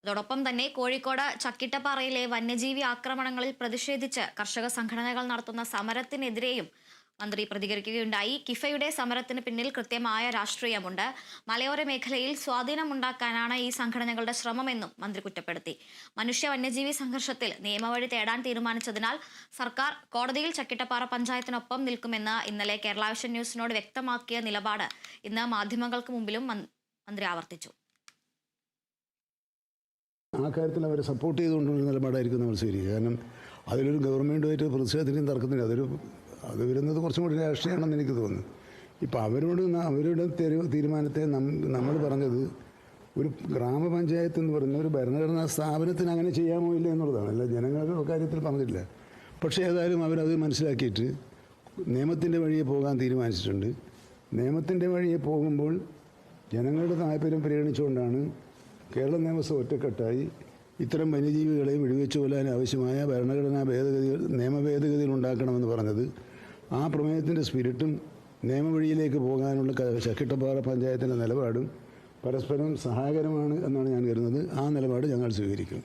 അതോടൊപ്പം തന്നെ കോഴിക്കോട് ചക്കിട്ടപ്പാറയിലെ വന്യജീവി ആക്രമണങ്ങളിൽ പ്രതിഷേധിച്ച് കർഷക സംഘടനകൾ നടത്തുന്ന സമരത്തിനെതിരെയും മന്ത്രി പ്രതികരിക്കുകയുണ്ടായി. കിഫയുടെ സമരത്തിന് പിന്നിൽ കൃത്യമായ രാഷ്ട്രീയമുണ്ട്. മലയോര മേഖലയിൽ സ്വാധീനമുണ്ടാക്കാനാണ് ഈ സംഘടനകളുടെ ശ്രമമെന്നും മന്ത്രി കുറ്റപ്പെടുത്തി. മനുഷ്യ വന്യജീവി സംഘർഷത്തിൽ നിയമവഴി തേടാൻ തീരുമാനിച്ചതിനാൽ സർക്കാർ കോടതിയിൽ ചക്കിട്ടപ്പാറ പഞ്ചായത്തിനൊപ്പം നിൽക്കുമെന്ന് ഇന്നലെ കേരള വിഷൻ ന്യൂസിനോട് വ്യക്തമാക്കിയ നിലപാട് ഇന്ന് മാധ്യമങ്ങൾക്ക് മുമ്പിലും മന്ത്രി ആവർത്തിച്ചു. ആ കാര്യത്തിൽ അവരെ സപ്പോർട്ട് ചെയ്തുകൊണ്ടുള്ള നിലപാടായിരിക്കും നമ്മൾ സ്വീകരിക്കുക. കാരണം അതിലൊരു ഗവൺമെൻറ്റുമായിട്ട് പ്രതിഷേധത്തിനും തർക്കത്തിനും അത് വരുന്നത് കുറച്ചും കൂടി രാഷ്ട്രീയമാണെന്ന് എനിക്ക് തോന്നുന്നു. ഇപ്പം അവരുടെ തീരുമാനത്തെ നമ്മൾ പറഞ്ഞത് ഒരു ഗ്രാമപഞ്ചായത്ത് എന്ന് പറയുന്ന ഒരു ഭരണഘടനാ സ്ഥാപനത്തിന് അങ്ങനെ ചെയ്യാമോ ഇല്ല എന്നുള്ളതാണ്. അല്ല, ജനങ്ങളുടെ കാര്യത്തിൽ പറഞ്ഞില്ല. പക്ഷേ ഏതായാലും അവരത് മനസ്സിലാക്കിയിട്ട് നിയമത്തിൻ്റെ വഴിയെ പോകാൻ തീരുമാനിച്ചിട്ടുണ്ട്. നിയമത്തിൻ്റെ വഴിയെ പോകുമ്പോൾ ജനങ്ങളുടെ താല്പര്യം പരിഗണിച്ചുകൊണ്ടാണ് കേരള നിയമസഭ ഒറ്റക്കെട്ടായി ഇത്തരം വന്യജീവികളെ വെടിവെച്ച് കൊല്ലാൻ ആവശ്യമായ ഭരണഘടനാ ഭേദഗതികൾ നിയമ ഭേദഗതികൾ ഉണ്ടാക്കണമെന്ന് പറഞ്ഞത്. ആ പ്രമേയത്തിൻ്റെ സ്പിരിറ്റും നിയമവഴിയിലേക്ക് പോകാനുള്ള ചക്കിട്ടപ്പാറ പഞ്ചായത്തിൻ്റെ നിലപാടും പരസ്പരം സഹായകരമാണ് എന്നാണ് ഞാൻ കരുതുന്നത്. ആ നിലപാട് ഞങ്ങൾ സ്വീകരിക്കും.